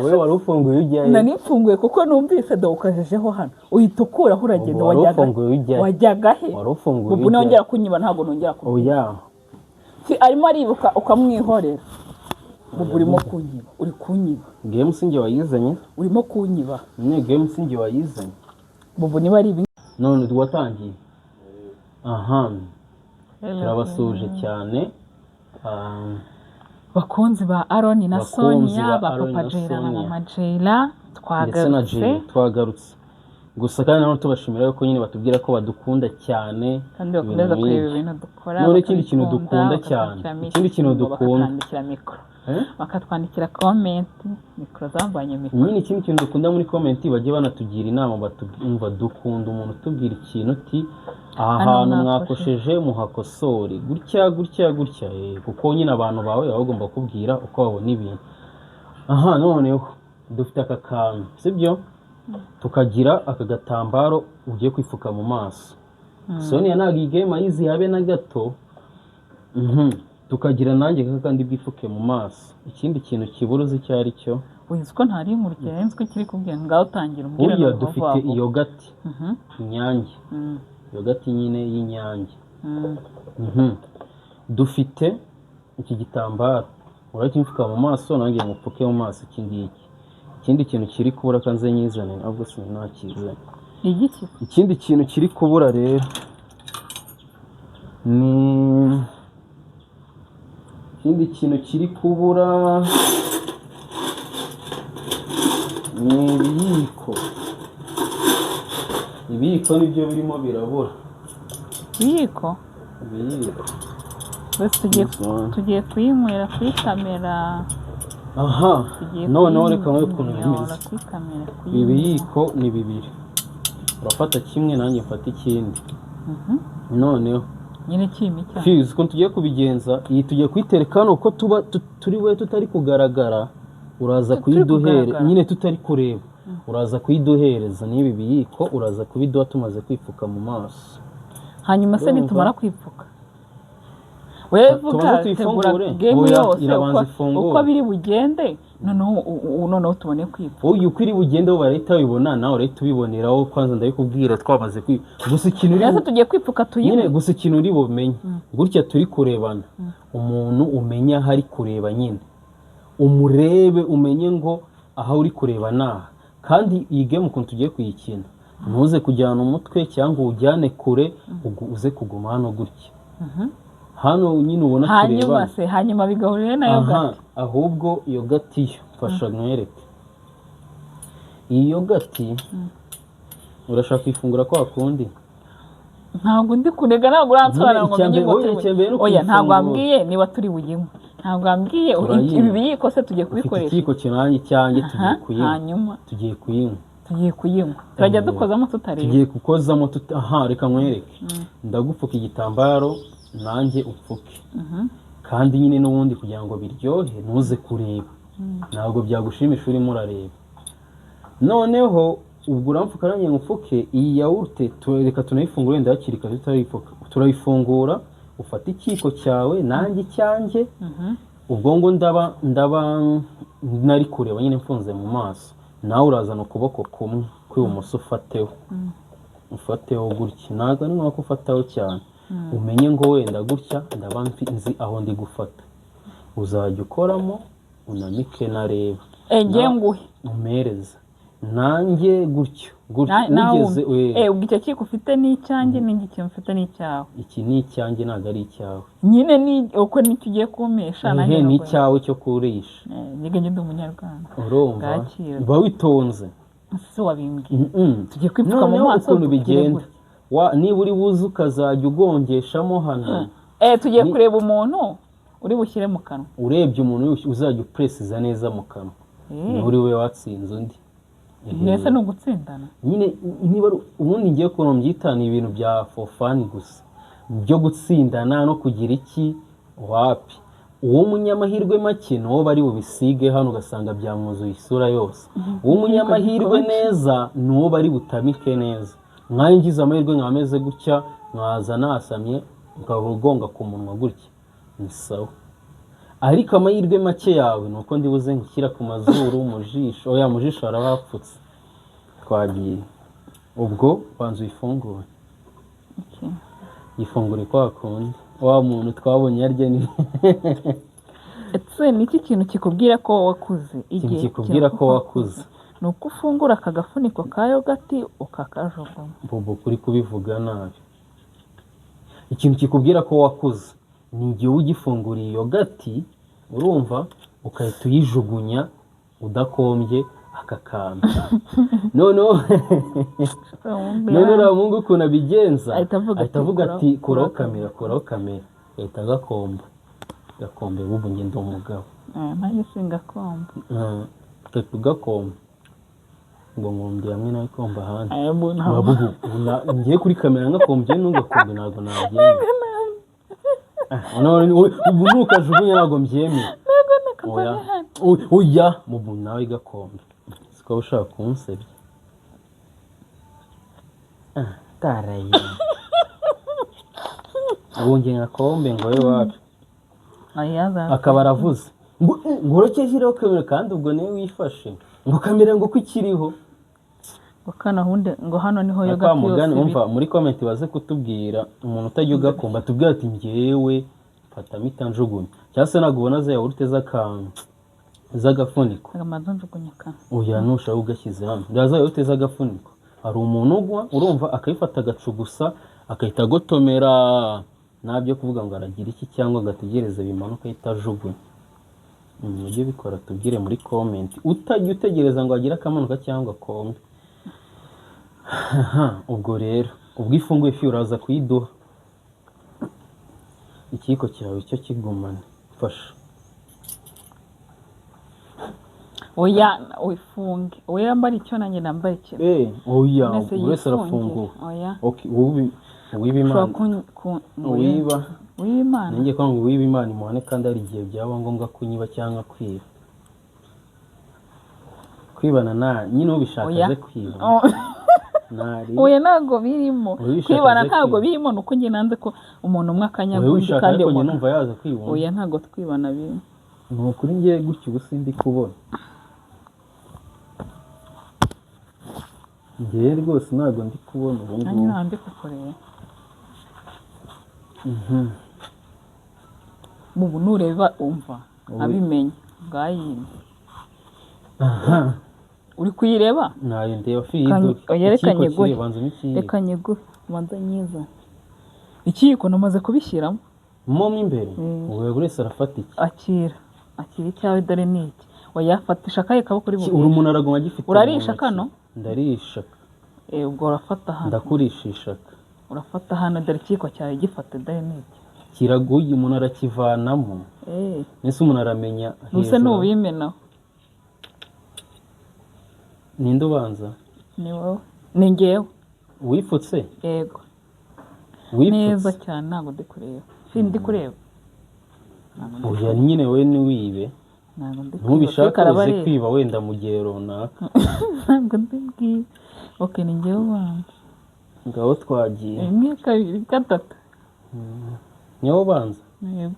Wowe wari ufunguye ujyayo? Nanifunguye kuko numvise do ukajejeho hano uhita ukuraho uragenda wajyaga he? Wari ufunguye ubu nongera kunyiba ntabwo nongera kunywa. Oya. Arimo aribuka ukamwihorera. Ubu urimo kunyiba, uri kunyiba. Game singe wayizanye? Urimo kunyiba. Ni game singe wayizanye. Ubu niba ari none duwatangiye. Aha. Turabasuje cyane. Bakunzi ba Aroni na Sonia, ba Papa Jayla na Mama Jayla, twagarutse. Gusa kandi nano tubashimira yuko nyine batubwira ko badukunda cyane kandi bakomeza kureba ibintu dukora. None ikindi kintu dukunda cyane, ikindi kintu dukunda bakatwandikira comment, mikro zambanye mikro. Nyine ikindi kintu dukunda muri comment bagiye banatugira inama, batumva dukunda umuntu tubwira ikintu uti ahantu mwakosheje muhakosore gutya kuko nyine abantu bawe bagomba kubwira uko babona ibintu. Aha noneho dufite aka kantu sibyo, tukagira aka gatambaro ugiye kwifuka mu maso. Sonia nagi game ayizi habe na gato. Tukagira nanjye kandi bwifuke mu maso. Ikindi kintu kiburuzi cyari cyo uzi ko ntari mu rugenzwe kiri kubwira ngaho utangira umbwira no dufite iyo gati inyange. Iyo gati nyine y'inyange. Dufite iki gitambaro urakimfuka mu maso nanjye mupfuke mu maso. Ikindi kintu kiri kubura kanze nyizane ntabwo sinakizanye. Igiki? Ikindi kintu kiri kubura rero ni ikindi kintu kiri kubura ni ibiyiko nibyo birimo birabura. Ibiyiko bese tugiye kuyinywera kuri kamera. Aha noneho reka mwe ukuntu bimeze. Ibiyiko ni bibiri, urafata kimwe nanjye mfata ikindi. Noneho nyine kimi cyane fizi ko tugiye kubigenza. Iyi tugiye kwitereka hano uko tuba turi we tutari kugaragara. Uraza kuyiduhere nyine tutari kureba. Uraza kuyiduhereza n'ibi biyiko uraza kubiduha tumaze kwifuka mu maso. Hanyuma se nitumara kwipfuka wewe vuga tegura game yose uko biri bugende noneho tubone kwipfuka. Oya uko iri bugende barahita bibona nawe urahita ubiboneraho. Kwanza ndabikubwira twamaze gusa ikintu uri tugiye kwipfuka nyine gusa ikintu uri bumenye gutya turi kurebana. Umuntu umenya hari kureba nyine umurebe umenye ngo aha uri kureba naha. Kandi iyi game ukuntu tugiye kuyikina ntuze kujyana umutwe cyangwa ujyane kure uze kuguma hano gutya. Hano nyine ubona tureba hanyuma bigahurira nayo gati. Ahubwo iyo gati yo fasha mwereke. Iyo gati urashaka kwifungura kwa kundi? Ntabwo ndi kunega ntabwo uransobanura ngo menye ngo oya ntabwo ambwiye niba turi buyinywe. Ntabwo ambwiye ibi biyiko se tugiye kubikoresha. Ikiko kinanyi cyanjye tugiye kuyinywa. Hanyuma tugiye kuyinywa. Turajya dukozamo tutareba. Tugiye gukozamo reka mwereke. Ndagupfuka igitambaro nanjye upfuke. Kandi nyine n'ubundi kugira ngo biryohe ntuze kureba. Ntabwo byagushimisha urimo urareba. Noneho ubwo uramfuka nanjye ngupfuke. Iyi yawurute reka tunayifungura wenda hakiri kare tutarifuka. Turayifungura ufata ikiko cyawe nanjye cyanjye. Ubwo ngo ndaba nari kureba nyine mfunze mu maso. Nawe urazana ukuboko kumwe kw'ibumoso ufateho gutya. Ntabwo ari ngombwa ko ufataho cyane. Umenye ngo wenda gutya ndaba nzi aho ndi gufata. Uzajya ukoramo unamike nareba. Ngiye nguhe umereza nanjye gutyo ugeze ubwo icyo kiko ufite n'icyanjye n'igiki mfite n'icyawe. Iki ni icyanjye ntabwo ari icyawe. Nyine ni uko nicyo ugiye kumesha nanjye ni icyawe cyo kurisha. Nige ndi umunyarwanda. Urumva ba witonze se wabimbwiye. Tugiye kwipfuka mu maso ukuntu bigenda. Niba uri buze ukazajya ugongeshamo hano. Tugiye kureba umuntu uri bushyire mu kanwa. Urebye umuntu uzajya upresiza neza mu kanwa. Uri we watsinze undi. Nese no gutsindana. Nyine niba ubundi ngiye kuno mbyitana ibintu bya for fun gusa. Byo gutsindana no kugira iki wapi. Uwo munyamahirwe make no bari bubisige hano ugasanga byamwuzuye isura yose. Uwo munyamahirwe neza no bari butamike neza. Mwangiza amahirwe nkameze gutya mwaza nasamye ukaba ugonga ku munwa gutya ni sawa, ariko amahirwe make yawe ni uko ndibuze nkishyira ku mazuru, mu jisho, oya mu jisho haraba hapfutse. Twagiye ubwo banza uyifungure. Yifungure kwa kundi wa muntu twabonye yarya ni ese ni iki kintu kikubwira ko wakuze? ikintu kikubwira ko wakuze ni uko ufungura aka gafuniko ka yogati ukakajugunya. Bobo kuri kubivuga nabi. Ikintu kikubwira ko wakuze ni igihe ugifunguriye yogati, urumva, ukahita uyijugunya udakombye aka kantu. Noneho uriya muhungu ukuntu abigenza ahita avuga ati kuraho kamera, kuraho kamera, ahita agakomba bubu njye ndi umugabo. Nanjye singakomba. Ukahita ugakomba ngo nkumbye hamwe nawe komba ahandi. Ngiye kuri kamera ngakombye n'ugakombe ntabwo nabyemera. Ubu ntukajugunye ntabwo mbyemera. Oya mubu nawe gakombe. Siko ushaka kunsebya. Taraye. Ubu njye ngakombe ngo we wapi. Akaba aravuze ngo urokeshyireho kamera kandi ubwo niwe wifashe ngo kamera ngo kwikiriho ngo hano niho yogati yose. Umva muri comment baze kutubwira umuntu utajya ugakomba tubwira ati njyewe fata mitanjugunya cyangwa se ntabwo ubona za yawurute z'agafuniko amaze njugunya kana. Oya nushaka ugashyize hano za yawurute z'agafuniko, hari umuntu ugwa urumva akayifata agacugusa akahita agotomera, ntabyo kuvuga ngo aragira iki cyangwa agategereza bimanuka itajugunya. Ujye bikora tubwire muri comment, utajya utegereza ngo agire akamanuka cyangwa kombe. Ubwo rero ubwo ifunguye ifi uraza kuyiduha, ikiyiko cyawe cyo kigumane, fasha. Oya wifunge, oya mbari icyo nanjye nambaye cyo. Oya wese arafunguye. Okay, wiba Imana. Wiba Imana. Nanjye ko ngo wiba Imana imuhane kandi ari igihe byaba ngombwa kunyiba cyangwa kwiba. Kwibana nyine ubishaka ze kwiba. Oya ntago birimo. Kwibana ntago birimo, nuko njye nanze ko umuntu umwe akanyagundi kandi umuntu numva yaza kwibona. Oya ntago twibana birimo. No kuri ngiye gutyo ubusindi kubona. Ngiye rwose ntago ndi kubona ubu ngubu. Nanjye nandi kukorera. Mubu nureba umva abimenye ngayine. Uri kuyireba? Nayo ndeba fido. Yerekanye gwe. Rekanye gwe manza nyiza. Ikiko namaze kubishyiramo. Mo imbere. Uwe burese arafata iki? Akira icyawe dore niki. Wayafatisha kaye kabo kuri bubu. Uri umuntu aragonga gifite. Urarisha kano? Ndarisha. Ubwo urafata hano. Ndakurishisha. Urafata hano dore ikiko cyawe gifate dore niki. Kiraguye umuntu arakivanamo. Nese umuntu aramenya. Nuse nubimena. Ninde ubanza? Ni wowe. Ni ngewe. Wipfutse? Yego. Wipfutse? Neza cyane ntabwo ndi kureba. Ndi kureba. Oya nyine we ni wibe. Ntubishaka uze kwiba wenda mu gihe runaka. Ntabwo ndibwiye. Okay, ni ngewe ubanza. Ngaho twagiye. 1 2 3. Nyewe ubanza? Yego.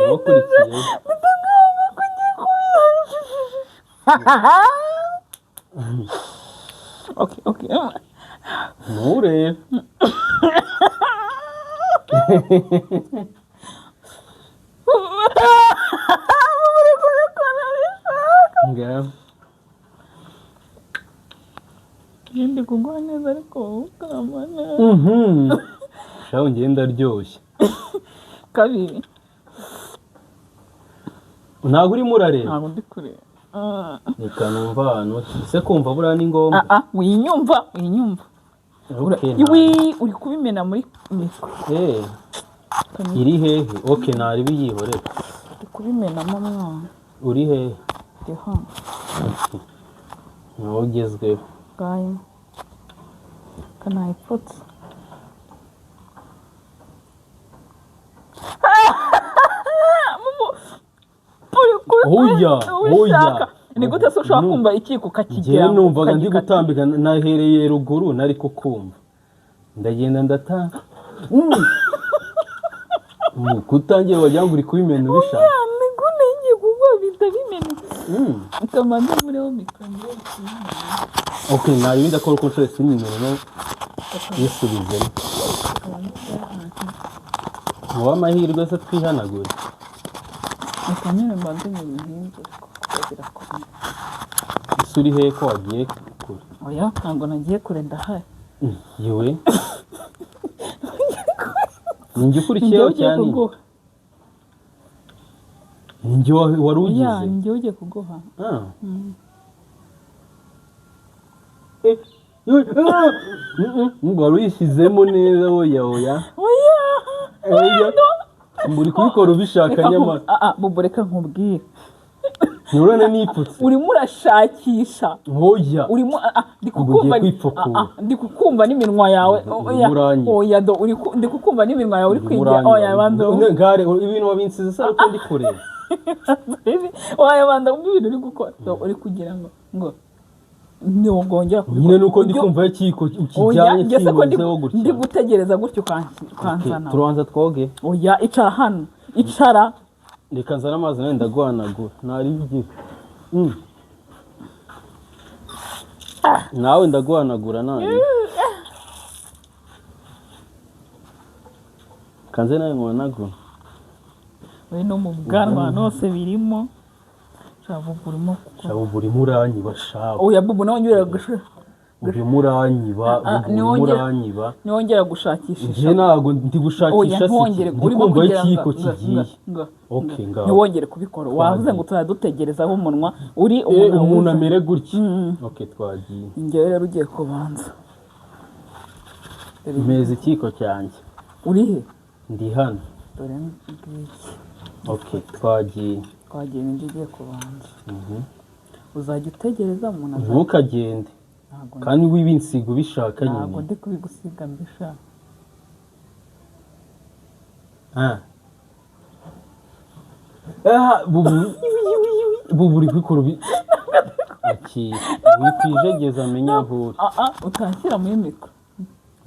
Wakurikiye. Okay. Nure. Nga. Ndi kugwa neza ariko ukamana. Shaho ngenda ryoshye. Kabiri. Ntabwo urimo urareba? Ntabwo ndi kureba. Reka numva hano se kumva buriya ni ngombwa. Winyumva. Uri kubimena muri mikro. Iri hehe? Okay, nari biyihorera. Uri kubimena mama. Uri hehe? Ndi hano. Nawe ugezweho. Gayo. Kana ipfutse. Uri oya ni gute se ushobora kumva ikiko ukakigera njyewe numvaga ndi gutambika nahereye ruguru nari kukumva ndagenda ndatanga kutangiye wagira ngo uri kubimena ubishaka nigune ngiye kuvuga bita bimena ukamanza mureho mikoro okay nayo ndakora uko nshobora sinyimero no yisubizemo muba amahirwe se twihanagure ukamenya mbanze mu bihinze kugira ko isuri he ko wagiye kure oya ntabwo nagiye kure ndahari yewe ninjye ukurikiyeho cyane ninjye wari ugize oya ninjye ugiye kuguha wari uyishyizemo neza oya muri kubikora ubishaka nyamara bubu reka nkubwire nturane nipfutse urimo urashakisha oya urimo ndi kukumva n'iminwa yawe oya ndi kukumva n'iminwa yawe uri kwigira oya banza ngare ibintu wabinsize se ariko ndi kureba oya banza ibintu uri gukora uri kugira ngo ntiwongera nyine nuko ndi kumva ikiko ukijyanye kimuzeho gutya ndi gutegereza gutyo ukanzana turanza twoge oya icara hano icara reka nzana amazi nawe ndaguhanagura ntari bigize nawe ndaguhanagura nawe kanze nawe nguhanagura we no mu bwanwa hose birimo shabubu urimo uranyiba shabu oya bubu nongera gushaka urimo uranyiba niwongera gushakisha njye ntabwo ndi gushakisha ndi kumva ikiko kigiye okay ngaho niwongere kubikora wavuze ngo tuzadutegerezaho umunwa uri umuntu amere gutya okay twagiye njye rero ugiye kubanza meza ikiko cyanjye uri he ndi hano dore ngiki okay twagiye ninjye ugiye kubanza uzajya utegereza umuntu ntukagende kandi wibinsiga ubishaka nyine ntabwo ndi kubigusiga mbishaka bubu uri kwikora wikwijegeza amenya aho uri utanshyira muri mikoro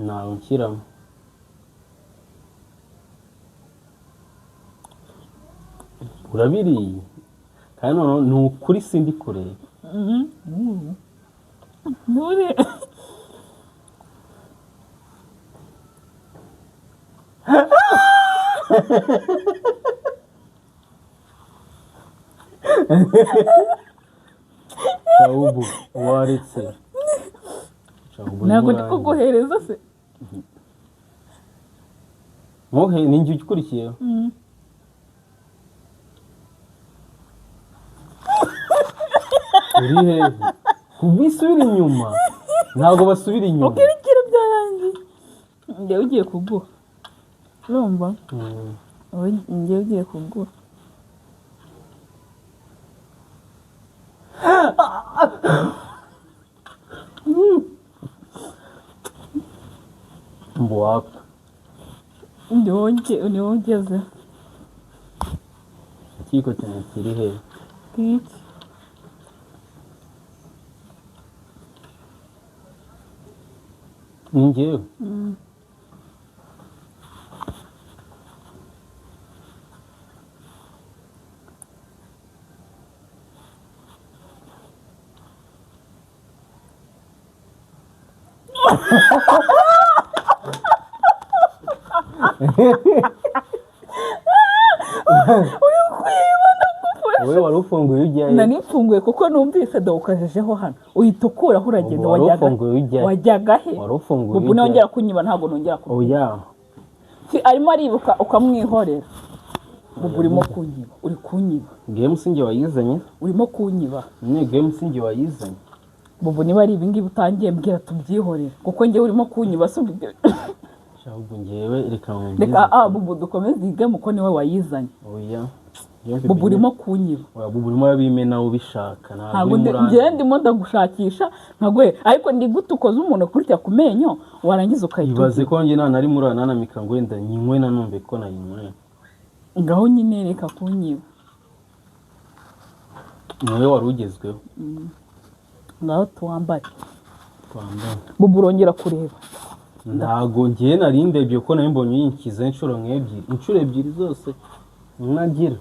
ntawe nshyiramo urabiriye kandi noneho ni ukuri sindi kureba nturi shabubu waretse ntabwo ndi kuguhereza se ntuhe ninjye ukurikiyeho uri hehe kubisubira inyuma ntabwo basubira inyuma ukirikira byarangiye njyewe ugiye kuguha urumva njyewe ugiye kuguha mbwapfa niwo ugeze ikiko cyane kiri hehe iki ni njyewe wowe wari ufunguye ujyayo nanifunguye kuko numvise do ukajejeho hano uhita ukuraho uragenda wajyaga he wari ufunguye bubu nongera kunyiba ntabwo nongera oya arimo aribuka ukamwihorera bubu urimo kunyiba uri kunyiba game sinjye wayizanye urimo kunyiba ne game sinjye wayizanye bubu niba ari ibingibi utangiye mbwira tubyihorera kuko njyewe urimo kunyiba se ahubwo njyewe reka bubu dukomeze iyi game uko niwe wayizanye oya bubu urimo kunyiba bubu urimo urabimena ubishaka ntabwo njyewe ndimo ndagushakisha nkaguhe ariko ndi gute ukoze umuntu kurya ku menyo warangiza ukahita ibaze ko njye nari muri ananamika ngo wenda nyinywe na numve ko nayinywe ngaho nyine reka kunyiba niwe wari ugezweho. ngaho tuwambaye Twambaye. bubu urongera kureba Ntago ngiye nari ndebye ko nawe mbonye yinkiza inshuro ebyiri zose mwagira.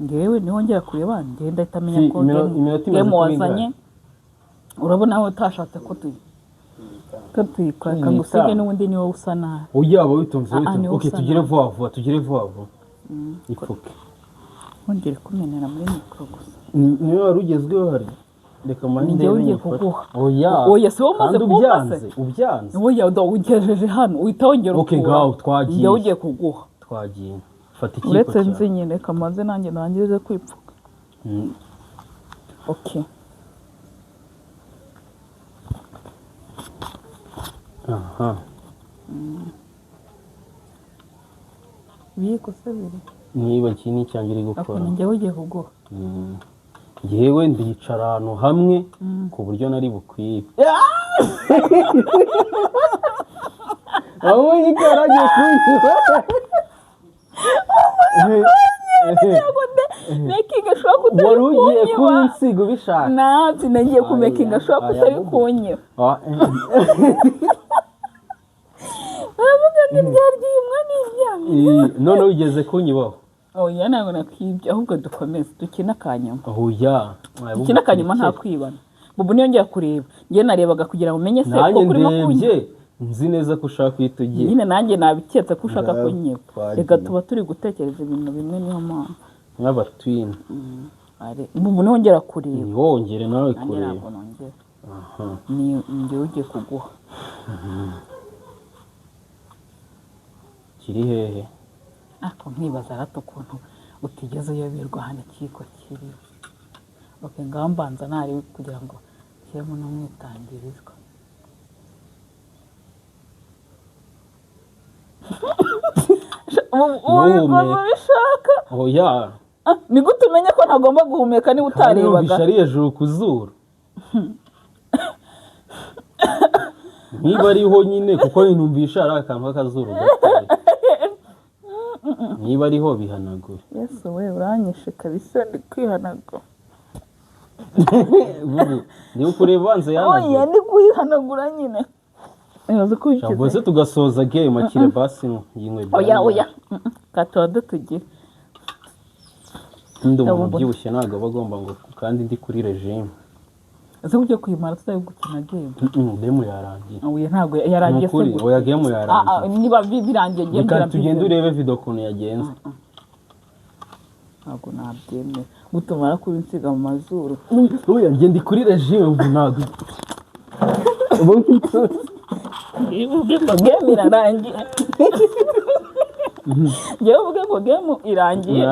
ngewe niwongera kureba njye ndahita menya ko iminota imaze game wazanye urabona aho utashatse ko tuyikora kangusige n'ubundi niwe usa nabi. Oya aba witonze. Okay, tugire vuba vuba. Ipfuke. wongere kumenera muri mikoro gusa. Niwe wari ugezweho hari. Reka manje njye ugiye kuguha. Oya se wamaze kubyanze. Oya ugejeje hano uhita wongera ukura. Okay gaho twagiye. njye ugiye kuguha. Twagiye. Fata ikipo. Uretse nzi nyine kamaze nanjye nangirize kwipfuka. Okay. Aha. Biko se biri. Niba kini cyangiri gukora. Ako njye ugiye kuguha. Yewe ndicara ahantu hamwe ku buryo nari bukwiye. Aho ikaragiye kunyiba. Making ashobora kutari wari ugiye kunsiga ubishaka. Nabyo nagiye ku making ashobora kutari kunyiba. Aravuga ati byaryimwa n'ibyamye. None ugeze kunyibaho. Oya ntabwo nakwibye ahubwo dukomeze dukina akanyuma. Oya. Dukina akanyuma nta kwibana. Bubu niyo ngiye kureba. Ngiye narebaga kugira ngo umenye se ko kurimo kunyiba. Nzi neza ko ushaka uhita ugiye. Nyine nanjye nabiketse ko ushaka kunyiba. Reka tuba turi gutekereza ibintu bimwe niyo mpamvu. Nk'abatwina. Bubu niyo ngera kureba. Wongere nawe kureba. Ntabwo nongera. Ni njye ugiye kuguha. Kiri hehe? Ako nkibaza gato ukuntu utigeze uyoberwa hano ikiko kiri. Okay, ngaho mbanza ntari kugira ngo kiremo no mwitangirizwa. Ubishaka? Oya. Ni gute umenya ko ntagomba guhumeka niba utarebaga? Bishari hejuru ku zuru. Niba ariho nyine kuko ninumvisha ari akantu k'akazuru gatoya. Niba ariho bihanagura. Yesu we uranyishe kabisa ndi kwihanagura. Ni ukureba banze yanagura. Oya ndi kwihanagura nyine. Nibaza ko wikize. Cyangwa se tugasoza game akire basi yinkwe. Oya. Katodo tugiye. Ndumva byibushye ntago bagomba ngo kandi ndi kuri regime. Ese ujye kwimara tutaye gukina game. Game yarangiye. Oya ntago yarangiye se gute. Oya game yarangiye. Niba birangiye ngenda tugenda urebe video kuntu yagenze. Ntago nabyemera. Gutumara kuri nsiga mu mazuru. Oya nge ndi kuri regime ubu ntago. Uvuge ko game irarangiye. Ngewe uvuge ko game irangiye.